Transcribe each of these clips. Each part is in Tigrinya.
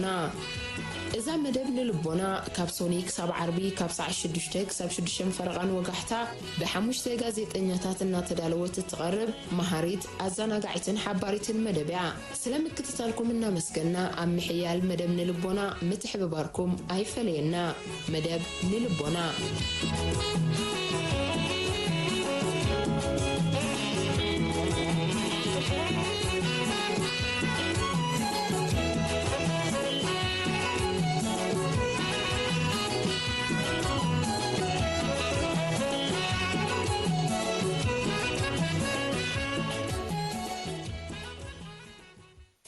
نلبونا إذا مدبن للبونا كابسوني كساب عربي كابسع الشدشتك كساب شدشم فرغان وقحتا بحموش تيغازيت إنياتاتنا تدالوات تغرب مهاريت أزانا قاعتن حباريتن مدبع سلامك كتتالكم إنا مسكنا أم حيال مدبن للبونا متحب باركم أي فلينا مدب للبونا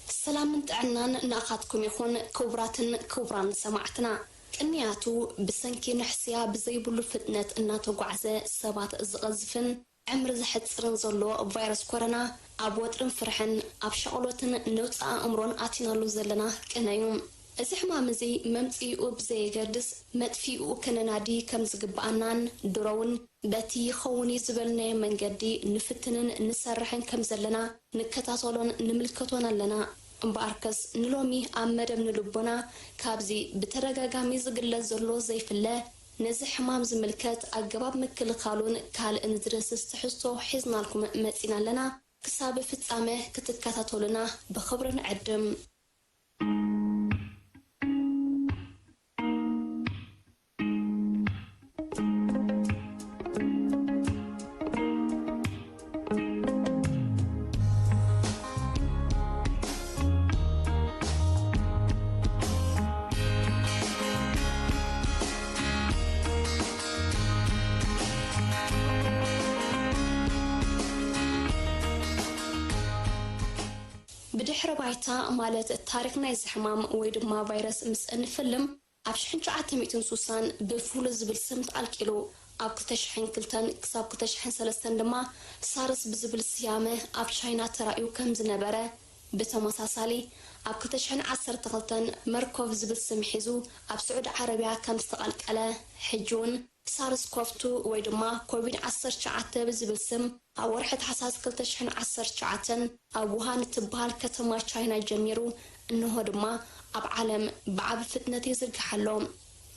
سلام عنان ناقاتكم يكون كبراتن كبران سمعتنا كنياتو بسنكي نحسيا بزيبلو فتنة الناتو قعزة سبات الزغزفن عمر زحت سرنزلو فيروس كورونا أبوترن فرحن أبشغلوتن نوتقا أمرون آتينالو زلنا كنايوم أزحما مزي ممتئو بزي قردس مدفئو كننادي كمزقبانان درون باتي خوني زبلنا من قردي نفتنن نسرحن كمزلنا نكتاطولون نملكتونا لنا امباركس نلومي عمدم نلبونا كابزي بترقاقامي زقل زرلو زي فالله نزح حمام زملكات أقباب مكل خالون كال اندرس استحسو حزنا لكم متسينا لنا كساب فتامه كتكاتاتولنا بخبرن عدم بدحر بايتا مالت التاريخنا يزحمام ويدما فيروس مسأن فيلم أبشحن شعات ميتون سوسان بفول زبل سمت الكيلو أب كتشحن كلتن كساب كتشحن سلستن لما سارس بزبل سيامه أبشاينا ترأيو كم زنبرة بتماساسالي أب كتشحن 10 تغلتن مركوف زبل سمحيزو أب سعود عربيا كم استقالك على حجون سارس كوفتو ويدما كوفيد 10 شعات بزبل سم أو ورحت حساس كلتشحن 10 شعاتن أبوهان تبال كتما تشاينا جميرو إنه دما أب عالم بعب فتنة يزرق حلوم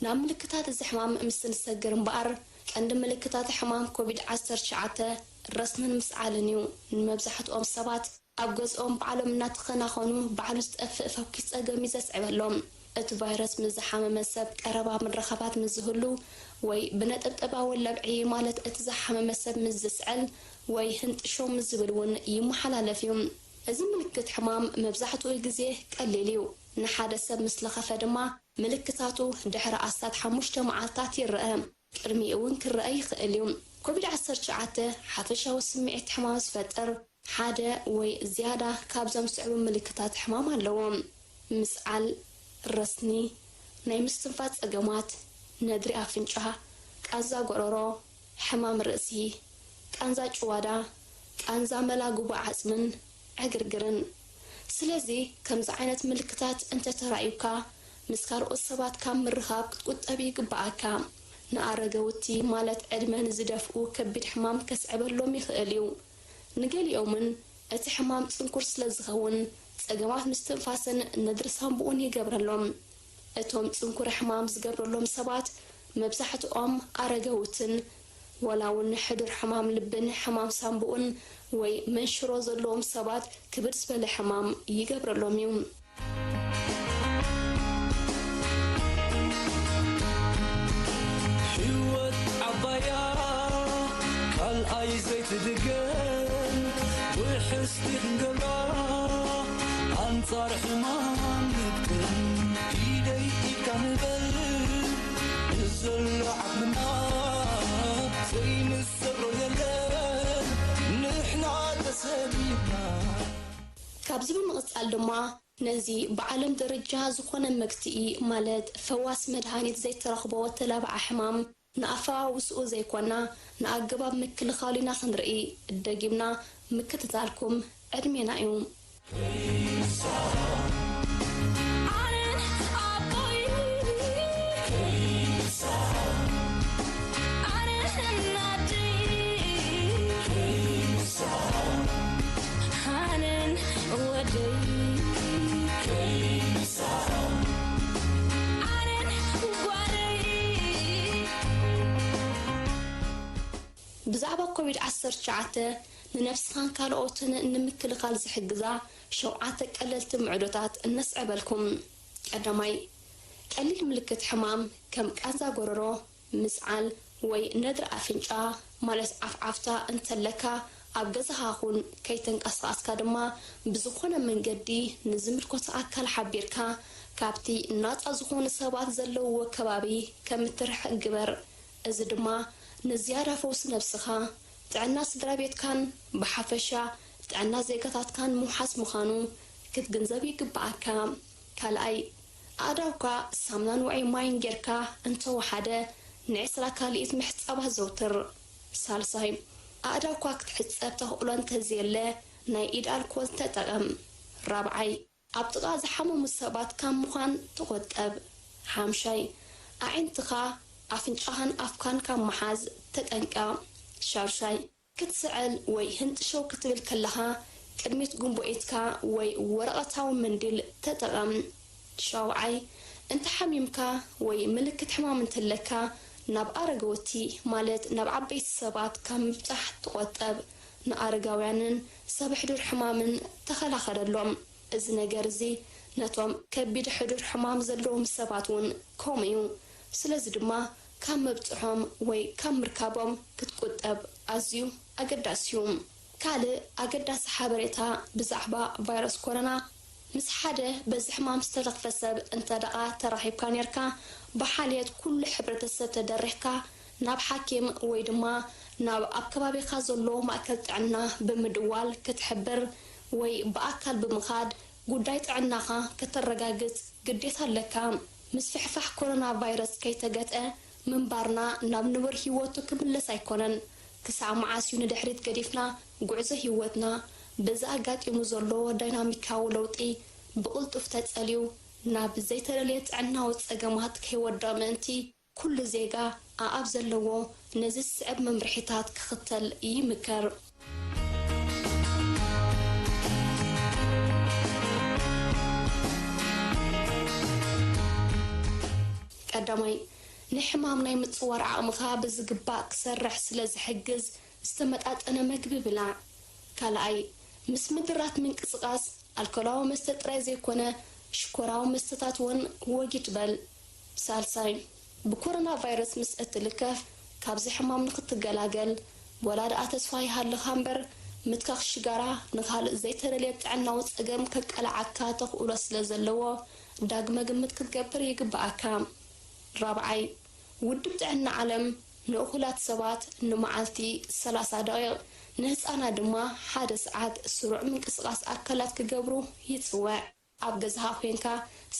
نام ملكتات الزحمام مستن سجرن بقر عند ملكتات حمام كوفيد 10 شعاته رسنا مسعالنيو المبزحة أم سبات أبجز أم بعلم ناتخنا خانو بعلم استأفف كيس أجميزة عبالهم الفيروس مزحام مسب قربا من رخبات مزهلو وي بنت أبتبا ولا بعي مالت اتزحم مسب مزسعل وي هنت شو مزبلون يمحلال فيهم أزم ملكة حمام مبزحته الجزيه قليليو نحاد سب مثل خفدما ملكتاتو دحر أسات حمشته معاتات الرئام كرميون كالرأي خاليوم كوفيد 10 شعاته حفشة وسمعت حمام فتر حادة وي زيادة كابزم سعب ملكتات حمام اللوم مسعل الرسني نايم استنفات أقامات ندري أفنشها كأنزا قرورو حمام رأسي كأنزا جوادا كأنزا ملاقو بعزمن عقرقرن سلازي كم زعينة ملكتات انت ترأيوكا مسكار أصبات كام مرخاب كتقوت أبيك بأكا نعرقوتي مالت عدمان زدفقو كبيد حمام كسعب اللوم يخقليو نقال يومن أتي حمام سنكور سلازغون أجمعات مستنفاسن ندرسهم بوني قبر اللهم أتوم تنكر حمام زقبر اللهم سبات مبزحة أرجوتن ولو حدر حمام لبن حمام سامبون وي منشروز اللهم سبات كبرس بل حمام يقبر اللهم يوم حيوت عبايا كالأي زيت دقن وحستي انقبا أنصار حمام نكتن إيدي كان بل نزل عبنا زين السر يلن نحنا تسبيبنا كابزي بمقصال دما نزي بعالم درجة زخونا مكتئي مالد فواس مدهانيت زي ترخبو وتلابع حمام نأفا وسؤو زي كوانا نأقباب مكل خالينا خنرئي الدقيمنا مكتتالكم عدمينا يوم Hanen ودي بزعبا كوفيد-19 ننفسخان كالوتن نمكلخال زحجزا شوعاتك قللت معدوتات نسعبلكم قدماي قليل ملكت حمام كم كازا غورورو مسعال وي ندر افنጫ مالس عفعفتا انتلكا ኣብ ገዛኻ ኹን ከይተንቀሳቀስካ ድማ ብዝኾነ መንገዲ ንዝምልከቶ ኣካል ሓቢርካ ካብቲ ናፃ ዝኾኑ ሰባት ዘለውዎ ከባቢ ከም ትርሕ ግበር እዚ ድማ ንዝያዳ ፈውስ ነፍስኻ ጥዕና ስድራቤትካን ብሓፈሻ ጥዕና ዜጋታትካን ምሓስ ምዃኑ ክትግንዘብ ይግባኣካ ካልኣይ ኣዳውካ ሳምናን ውዒ ማይን ጌርካ እንተወሓደ ንዕስራ ካልኢት ምሕፃባ ዘውትር ሳልሳይ ኣዳውካ ክትሕፀብ ተኽእሎ እንተዝየለ ናይ ኢድ ኣልኮል ተጠቐም ራብዓይ ኣብ ጥቓ ዝሓመሙ ሰባት ካብ ምዃን ትቆጠብ ሓምሻይ ኣዒንትኻ ኣፍንጫኻን ኣፍካን ካብ መሓዝ ተጠንቀቕ ሻርሻይ ክትስዕል ወይ ህንጥሸው ክትብል ከለኻ ቅድሚት ጉንቦኤትካ ወይ ወረቐታዊ መንዲል ተጠቐም ሻውዓይ እንተ ሓሚምካ ወይ ምልክት ሕማም እንትለካ ናብ ኣረጋወቲ ማለት ናብ ዓበይቲ ሰባት ካብ ምብፃሕ ትቆጠብ ንኣረጋውያንን ሰብ ሕዱር ሕማምን ተኸላኸለሎም እዚ ነገር እዚ ነቶም ከቢድ ሕዱር ሕማም ዘለዎም ሰባት እውን ከምኡ እዩ ስለዚ ድማ ካብ መብፅሖም ወይ ካብ ምርካቦም ክትቆጠብ ኣዝዩ ኣገዳሲ እዩ ካልእ ኣገዳሲ ሓበሬታ ብዛዕባ ቫይረስ ኮሮና ምስ ሓደ በዚ ሕማም ዝተለኽፈ ሰብ እንተደኣ ተራኺብካ ነርካ ብሓልየት ኩሉ ሕብረተሰብ ተደሪኽካ ናብ ሓኪም ወይ ድማ ናብ ኣብ ከባቢኻ ዘሎ ማእከል ጥዕና ብምድዋል ክትሕብር ወይ ብኣካል ብምኻድ ጉዳይ ጥዕናኻ ከተረጋግፅ ግዴታ ኣለካ ምስ ፍሕፋሕ ኮሮና ቫይረስ ከይተገጠ ምንባርና ናብ ንብር ህይወቱ ክምለስ ኣይኮነን ክሳብ መዓስዩ ንድሕሪት ገዲፍና ጉዕዞ ህይወትና በዛ ኣጋጢሙ ዘሎ ዳይናሚካዊ ለውጢ ብቕልጡፍ ተጸልዩ ናብ ዘይተደለየ ጥዕናዊ ፀገማት ከይወድቕ ምእንቲ ኩሉ ዜጋ ኣብ ዘለዎ ነዚ ስዕብ መምርሒታት ክኽተል ይምከር ቀዳማይ ንሕማም ናይ ምፅዋር ዓቕምኻ ብዝግባእ ክሰርሕ ስለ ዝሕግዝ ዝተመጣጠነ ምግቢ ብላ ካልኣይ ምስ ምድራት ምንቅስቓስ ኣልኮላዊ መስተ ጥራይ ዘይኮነ ሽኮራዊ መስተታት እውን ወጊድ በል ሳልሳይ ብኮሮና ቫይረስ ምስ እትልከፍ ካብዚ ሕማም ንኽትገላገል ወላድኣ ተስፋ ይሃልኻ እምበር ምትካኽ ሽጋራ ንኻልእ ዘይተደልየ ጥዕናዊ ፀገም ከቀላዓካ ተኽእሎ ስለ ዘለዎ ዳግመ ግምት ክትገብር ይግባኣካ ራብዓይ ውድብ ጥዕና ዓለም ንእኹላት ሰባት ንመዓልቲ 30 ደቂቕ ንህፃናት ድማ 1 ሰዓት ስሩዕ ምንቅስቓስ ኣካላት ክገብሩ ይፅዋዕ ኣብ ገዛኻ ኮንካ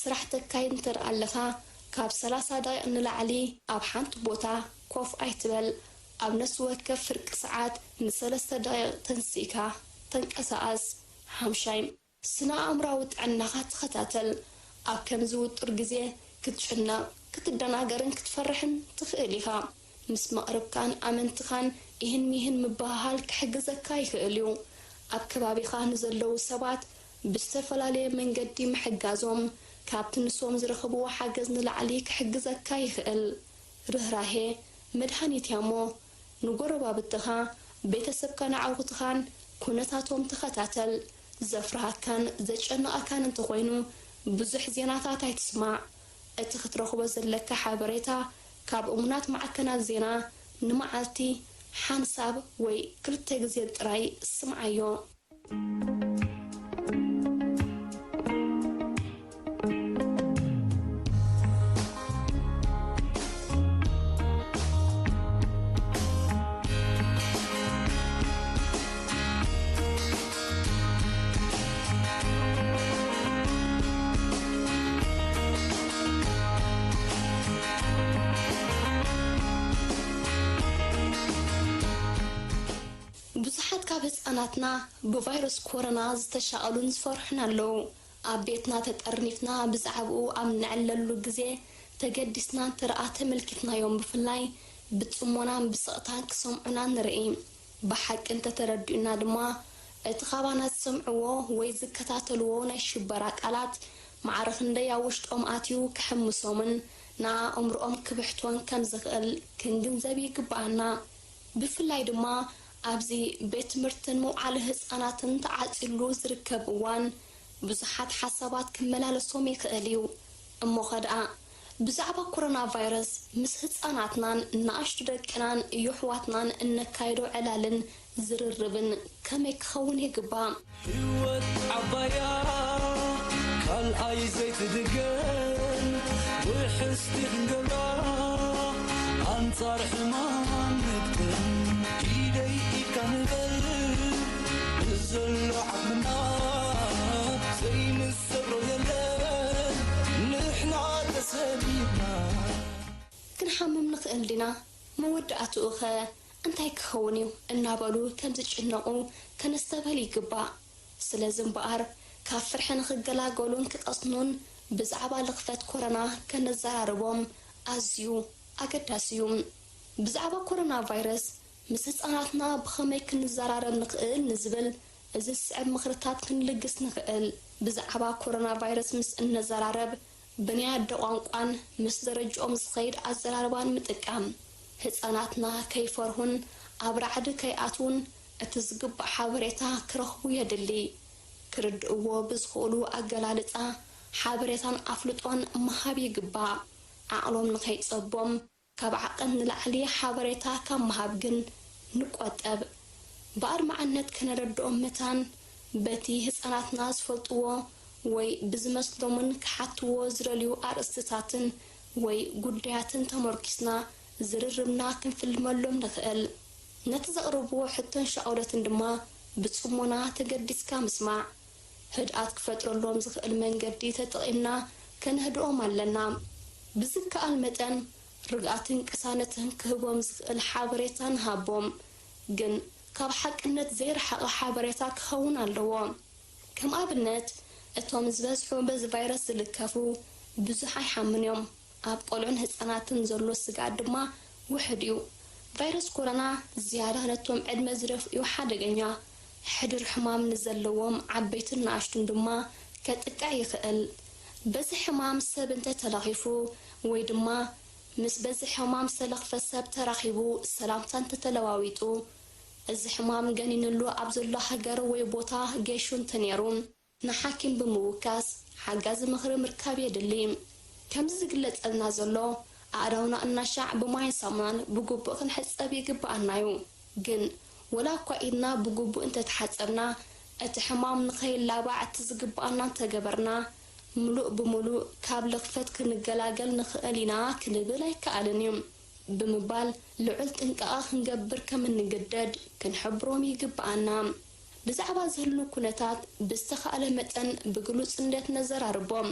ስራሕ ተካይድ እንተደኣ ኣለኻ ካብ 30 ደቂቕ ንላዕሊ ኣብ ሓንቲ ቦታ ኮፍ ኣይትበል ኣብ ነፍሲ ወከፍ ፍርቂ ሰዓት ን3 ደቂቕ ተንሲእካ ተንቀሳቐስ ሓምሻይ ስነ ኣእምራዊ ጥዕናኻ ትኸታተል ኣብ ከምዚ ውጡር ግዜ ክትጭነቕ ክትደናገርን ክትፈርሕን ትኽእል ኢኻ ምስ መቕረብካን ኣመንትኻን ይህን ሚህን ምባሃል ክሕግዘካ ይኽእል እዩ ኣብ ከባቢኻ ንዘለዉ ሰባት ብዝተፈላለየ መንገዲ ምሕጋዞም ካብቲ ንሶም ዝረኽብዎ ሓገዝ ንላዕሊ ክሕግዘካ ይኽእል ርህራሄ መድሃኒት እሞ ንጎረባብትኻ ቤተሰብካን ዓውኽትኻን ኩነታቶም ትኸታተል ዘፍርሃካን ዘጨነቐካን እንተኾይኑ ብዙሕ ዜናታት ኣይትስማዕ እቲ ክትረኽቦ ዘለካ ሓበሬታ ካብ እሙናት ማዕከናት ዜና ንመዓልቲ ሓንሳብ ወይ 2 ግዜ ጥራይ ስምዓዮ ብዙሓት ካብ ህፃናትና ብቫይረስ ኮሮና ዝተሻቐሉን ዝፈርሑን ኣለዉ ኣብ ቤትና ተጠርኒፍና ብዛዕባኡ ኣብ ንዕለሉ ግዜ ተገዲስና እንትረኣ ተመልኪትናዮም ብፍላይ ብፅሞናን ብስቕታን ክሰምዑና ንርኢ ብሓቂ እንተተረዲኡና ድማ እቲ ኻባና ዝሰምዕዎ ወይ ዝከታተልዎ ናይ ሽበራ ቃላት ማዕረኽ እንደይ ኣብ ውሽጦም ኣትዩ ክሕምሶምን ንኣእምሮኦም ክብሕቶን ከም ዝኽእል ክንግንዘብ ይግባኣና ብፍላይ ድማ ኣብዚ ቤት ትምህርትን መውዓሊ ህፃናትን ተዓፂሉ ዝርከብ እዋን ብዙሓት ሓሳባት ክመላለሶም ይኽእል እዩ እሞ ኸድኣ ብዛዕባ ኮሮና ቫይረስ ምስ ህፃናትናን ንኣሽቱ ደቅናን ኣሕዋትናን እነካይዶ ዕላልን ዝርርብን ከመይ ክኸውን ይግባእ ህይወት ዓባያ ካልኣይ ዘይትድገም ውሕስቲ ክንገብራ ኣንጻር ሕማም ንግጥም ኢደይ ኢድካ ንበል ንዘሎ ዓቕምና ዘይንሰብሮ የለን ንሕና ተሰቢብና ክንሓምም ንኽእል ዲና መወዳእትኡ ኸ እንታይ ክኸውን እዩ እናበሉ ከም ዝጭነቑ ከነስተበል ይግባእ ስለዚ እምበኣር ካብ ፍርሒ ንኽገላገሉን ክቐስኑን ብዛዕባ ልኽፈት ኮሮና ከነዘራርቦም ኣዝዩ ኣገዳሲ እዩ ብዛዕባ ኮሮና ቫይረስ ምስ ህፃናትና ብኸመይ ክንዘራረብ ንኽእል ንዝብል እዚ ስዕብ ምኽርታት ክንልግስ ንኽእል ብዛዕባ ኮሮና ቫይረስ ምስ እነዘራረብ ብንያደ ቋንቋን ምስ ደረጅኦም ዝኸይድ ኣዘራርባን ምጥቃም ህፃናትና ከይፈርሁን ኣብ ራዕዲ ከይኣትውን እቲ ዝግባእ ሓበሬታ ክረኽቡ የድሊ ክርድእዎ ብዝኽእሉ ኣገላልፃ ሓበሬታን ኣፍልጦን ምሃብ ይግባእ ዓቕሎም ንኸይፀቦም ካብ ዓቐን ንላዕሊ ሓበሬታ ካብ ምሃብ ግን ንቆጠብ ብኣድማዓነት ከነረድኦም ምታን በቲ ህፃናትና ዝፈልጥዎ ወይ ብዝመስሎምን ክሓትዎ ዝደልዩ ኣርእስትታትን ወይ ጉዳያትን ተመርኪስና ዝርርብና ክንፍልመሎም ንኽእል ነቲ ዘቕርብዎ ሕቶን ሻቕለትን ድማ ብፅሞና ተገዲስካ ምስማዕ ህድኣት ክፈጥረሎም ዝኽእል መንገዲ ተጠቒምና ከነህድኦም ኣለና ብዝከኣል መጠን ርግኣትን ቅሳነትን ክህቦም ዝኽእል ሓበሬታ ንሃቦም ግን ካብ ሓቅነት ዘይረሓቐ ሓበሬታ ክኸውን ኣለዎ ከም ኣብነት እቶም ዝበዝሑ በዚ ቫይረስ ዝልከፉ ብዙሕ ኣይሓምን እዮም ኣብ ቆልዑን ህፃናትን ዘሎ ስጋት ድማ ውሕድ እዩ ቫይረስ ኮሮና ዝያዳ ነቶም ዕድመ ዝደፍኡ ሓደገኛ ሕድር ሕማም ንዘለዎም ዓበይትን ንኣሽቱን ድማ ከጥቃዕ ይኽእል በዚ ሕማም ሰብ እንተተለኺፉ ወይ ድማ ምስ በዚ ሕማም ዝተለኽፈ ሰብ ተራኺቡ ሰላምታ እንተተለዋዊጡ እዚ ሕማም ገኒንሉ ኣብ ዘሎ ሃገር ወይ ቦታ ገይሹ እንተነይሩ ንሓኪም ብምውካስ ሓጋዚ ምኽሪ ምርካብ የድሊ ከምዚ ዝግለጸልና ዘሎ ኣእዳውና እናሻዕ ብማይን ሳሙናን ብግቡእ ክንሕፀብ ይግባኣናዩ ግን ወላ እኳ ኢድና ብግቡእ እንተተሓፀብና እቲ ሕማም ንኸይላባዕ እቲ ዝግባኣና እንተገበርና ምሉእ ብምሉእ ካብ ልኽፈት ክንገላገል ንኽእል ኢና ክንብል ኣይከኣልን እዩ ብምባል ልዑል ጥንቃቐ ክንገብር ከም እንግደድ ክንሕብሮም ይግባኣና ብዛዕባ ዝህሉ ኩነታት ብዝተኻእለ መጠን ብግሉጽነት ነዘራርቦም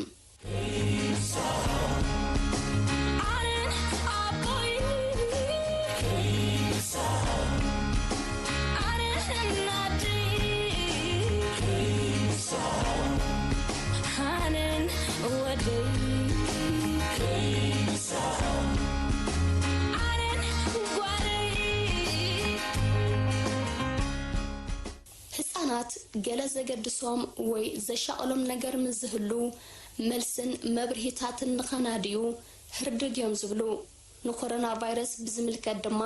ህፃናት ገለ ዘገድሶም ወይ ዘሻቕሎም ነገር ምዝህሉ መልስን መብርሂታትን ንኸናድዩ ህርድድ እዮም ዝብሉ ንኮሮና ቫይረስ ብዝምልከት ድማ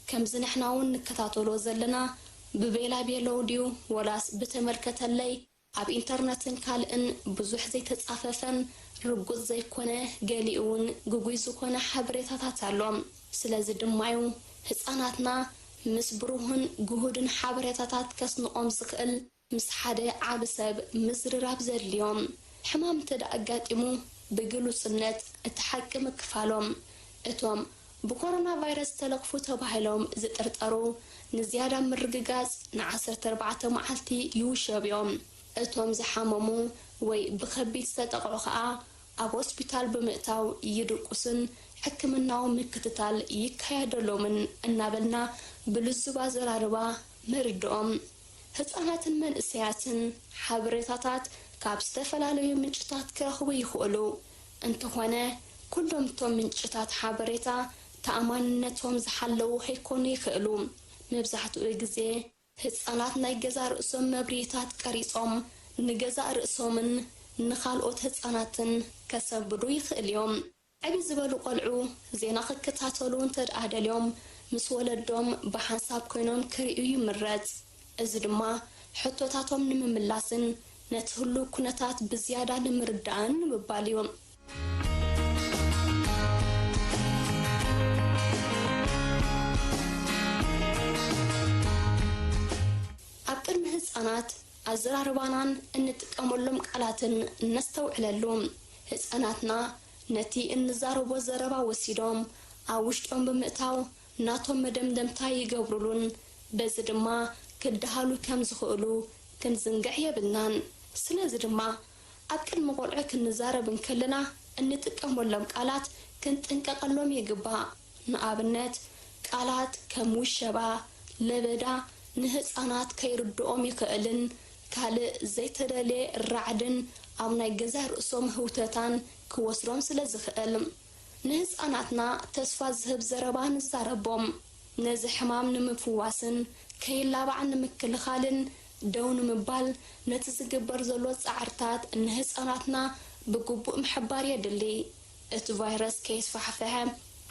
ከም ዝንሕና እውን ንከታተሎ ዘለና ብቤላቤሎ ድዩ ወላስ ብተመልከተለይ ኣብ ኢንተርነትን ካልእን ብዙሕ ዘይተጻፈፈን ርጉፅ ዘይኮነ ገሊኡን ጉጉይ ዝኾነ ሓበሬታታት ኣሎም ስለዚ ድማዩ ህፃናትና ምስ ብሩህን ጉሁድን ሓበሬታታት ከስንቆም ዝኽእል ምስ ሓደ ዓብ ሰብ ምዝርራብ ዘድልዮም ሕማም ተዳኣጋጢሙ ብግሉጽነት እቲ ሓቂ ምክፋሎም እቶም ብኮሮና ቫይረስ ተለኽፉ ተባሂሎም ዝጥርጠሩ ንዝያዳ ምርግጋጽ ን14 መዓልቲ ይውሸብዮም እቶም ዝሓመሙ ወይ ብከቢድ ዝተጠቕዑ ከዓ ኣብ ሆስፒታል ብምእታው ይድቁስን ሕክምናዊ ምክትታል ይካየደሎምን እናበልና ብልዙባ ዘራርባ መርድኦም ህፃናትን መንእሰያትን ሓበሬታታት ካብ ዝተፈላለዩ ምንጭታት ክረኽቡ ይኽእሉ እንተኾነ ኩሎም እቶም ምንጭታት ሓበሬታ ተኣማንነቶም ዝሓለዉ ከይኮኑ ይኽእሉ መብዛሕትኡ ግዜ ህፃናት ናይ ገዛ ርእሶም መብርሂታት ቀሪጾም ንገዛ ርእሶምን ንኻልኦት ህፃናትን ከሰብዱ ይኽእል እዮም ዕብይ ዝበሉ ቆልዑ ዜና ክከታተሉ እንተደኣደልዮም ምስ ወለዶም ብሓንሳብ ኮይኖም ክርእዩ ይምረጽ እዚ ድማ ሕቶታቶም ንምምላስን ነቲ ሁሉ ኩነታት ብዝያዳ ንምርዳእን ምባል እዩ ኣብ ቅድሚ ህፃናት ኣዘራርባናን እንጥቀመሎም ቃላትን ነስተውዕለሉ ህፃናትና ነቲ እንዛረቦ ዘረባ ወሲዶም ኣብ ውሽጦም ብምእታው ናቶም መደምደምታ ይገብሩሉን በዚ ድማ ክደሃሉ ከም ዝኽእሉ ክንዝንግዕ የብልናን ስለዚ ድማ ኣብ ቅድሚ ቆልዑ ክንዛረብን ከለና እንጥቀመሎም ቃላት ክንጥንቀቐሎም ይግባእ ንኣብነት ቃላት ከም ውሸባ ለበዳ ንህፃናት ከይርድኦም ይኽእልን ካልእ ዘይተደለየ ራዕድን ኣብ ናይ ገዛ ርእሶም ህውተታን ክወስዶም ስለ ዝኽእል ንህፃናትና ተስፋ ዝህብ ዘረባ ንዛረቦም ነዚ ሕማም ንምፍዋስን ከይላባዕ ንምክልኻልን ደው ንምባል ነቲ ዝግበር ዘሎ ፃዕርታት ንህፃናትና ብግቡእ ምሕባር የድሊ እቲ ቫይረስ ከይስፋሕፍሐ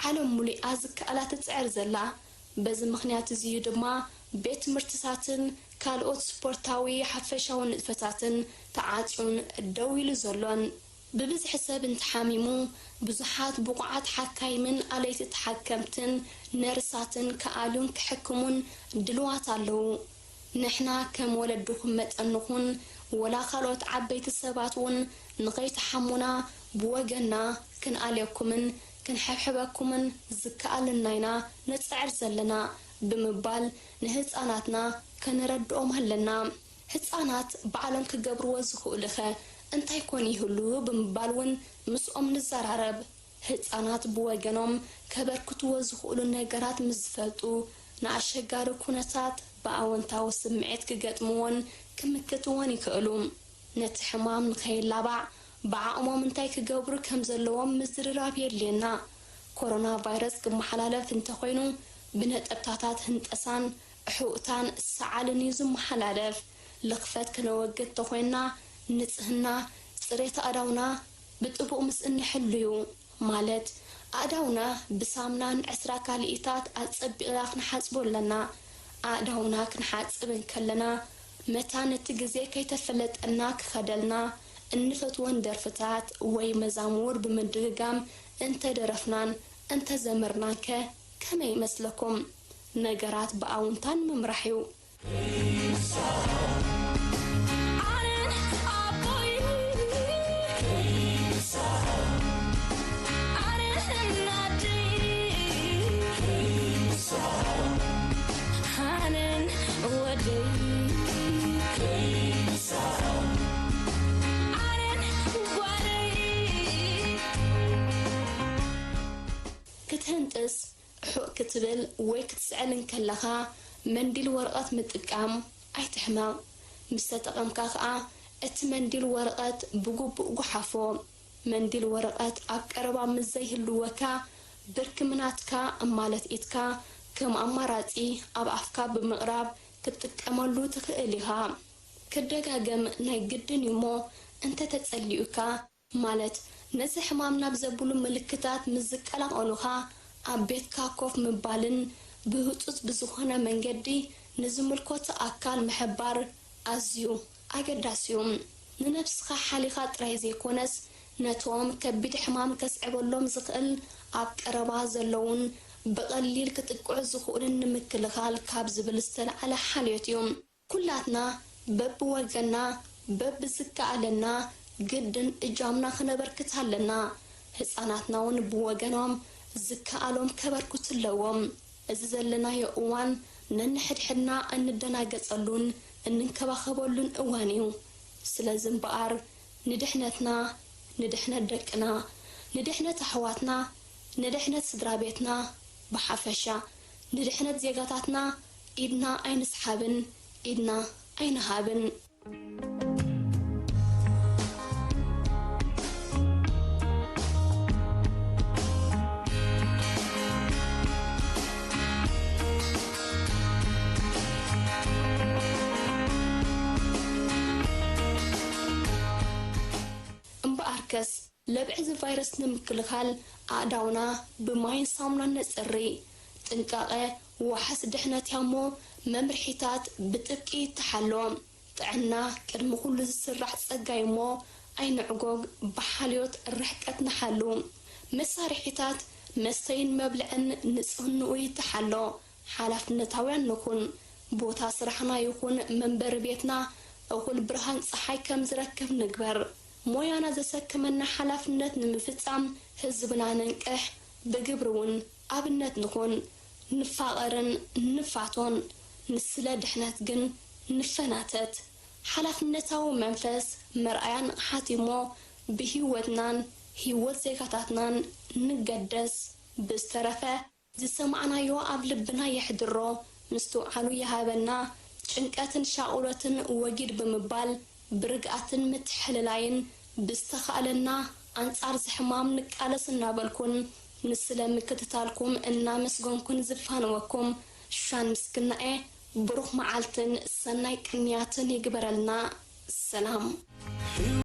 ዓለም ሙሉኣ ዝከኣላ ትፅዕር ዘላ በዚ ምክንያት እዚዩ ድማ ቤት ትምህርትታትን ካልኦት ስፖርታዊ ሓፈሻዊ ንጥፈታትን ተዓፅዩን ደው ኢሉ ዘሎን ብብዝሒ ሰብ እንትሓሚሙ ብዙሓት ብቑዓት ሓካይምን ኣለይቲ ተሓከምትን ነርሳትን ከኣሉን ክሕክሙን ድልዋት ኣለዉ ንሕና ከም ወለድኩም መጠንኹን ወላ ካልኦት ዓበይቲ ሰባት እውን ንኸይተሓሙና ብወገና ክንኣልየኩምን ክንሕብሕበኩምን ዝከኣልናይና ነፅዕር ዘለና ብምባል ንህፃናትና ከንረድኦም ኣለና ህፃናት ባዕሎም ክገብርዎ ዝኽእሉኸ እንታይ ኮን ይህሉ ብምባል እውን ምስኦም ንዘራረብ ህፃናት ብወገኖም ከበርክትዎ ዝኽእሉ ነገራት ምስ ዝፈልጡ ንኣሸጋሪ ኩነታት ብኣወንታዊ ስምዒት ክገጥምዎን ክምክትዎን ይኽእሉ ነቲ ሕማም ንኸይላባዕ ብዓቕሞም እንታይ ክገብሩ ከም ዘለዎም ምዝርራብ የድልየና ኮሮና ቫይረስ ክመሓላለፍ እንተኾይኑ ብነጠብታታት ህንጠሳን ሕውእታን ሰዓልን እዩ ዝመሓላለፍ ልኽፈት ክነወግድ ተኾይና ንጽህና ጽሬት ኣዳውና ብጥቡቕ ምስ እንሕልዩ ማለት ኣዳውና ብሳምናን 20 ካልኢታት ኣጸቢቕና ክንሓጽቦ ኣለና ኣዳውና ክንሓጽብን ከለና መታ ነቲ ግዜ ከይተፈለጠና ክኸደልና እንፈትወን ደርፍታት ወይ መዛሙር ብምድግጋም እንተደረፍናን እንተዘመርናንከ ከመይ ይመስለኩም ነገራት ብኣውንታን ምምራሕ እዩ ክትህንጥስ حق كتبل ويكتسألن كلها منديل ورقات متقام أيتحما مستقام كاخا اتمنديل ورقات بقو حفو منديل ورقات أقربا مزيه اللوكا برك مناتكا أمالت إتكا كم أماراتي أب أفكا بمقراب كتقاملو تخيليها كدقاقم ناي قدن يمو انت تتسأليوكا مالت نزح مامنا بزبولو ملكتات مزكالا قولوها أبيت كاكوف مبالن بهوتوت بزوخنا منجدي نزملكوت أكال محبار أزيو أجداسيوم ننفسخا حاليخات رايزي كونس نتوام كبيد حمام كسعبولوم زقل أبقربا زلون بقليل كتقعو زخورن نمكلخال كابز بلستل على حاليوتيوم كلاتنا بب وغنا بب زكالنا جدن إجامنا خنبركتها لنا هساناتناون بوغنوم زكالوم كبركت اللوم اززلنا يقوان ننحدحدنا ان ندناقصلون ان نكبخبولون اوانيو سلازم بقار ندحنتنا ندحنا دقنا ندحنا تحواتنا ندحنا سدرابيتنا بحفشا ندحنا زيغاتاتنا إدنا اين سحابن إدنا اين هابن لبعز فيروس نمكلخال أعداونا بماين صامنا نسري ጥንቃቐ ወሓስ ድሕነት ያሞ መምርሒታት ብጥብቂ ተሓሎም ጥዕና ቅድሚ ኩሉ ዝስራሕ ጸጋይ ሞ ኣይንዕጎግ በሓልዮት ርሕቀት ንሓሉ መሳርሒታት መስተይን መብልዕን ንጽህንኡ ይተሓሎ ሓላፍነታውያን ንኩን ቦታ ስራሕና ይኩን መንበር ቤትና እኩል ብርሃን ፀሓይ ከም ዝረክብ ንግበር ሞያና ዘሰከመና ሓላፍነት ንምፍጻም ህዝብና ነንቀሕ በግብሩን ኣብነት ንኩን ንፋቐርን ንፋቶን ንስለ ድሕነት ግን ንፈናተት ሓላፍነታው መንፈስ መርአያን ሓቲሞ ብህይወትናን ህይወት ዜጋታትናን ንገደስ ብዝተረፈ ዝሰማዕናዮ ኣብ ልብና ይሕድሮ ምስተውዓሉ ይሃበና ጭንቀትን ሻቁለትን ወጊድ ብምባል ብርግኣትን ምትሕልላይን ብዝተኻለና አንጻር ዝሕማም ንቃለስ እናበልኩን ንስለ ምክትታልኩም እናመስጎንኩን ዝፋንወኩም ሻን ምስግናኤ ብሩኽ መዓልትን ሰናይ ቅንያትን ይግበረልና ሰላም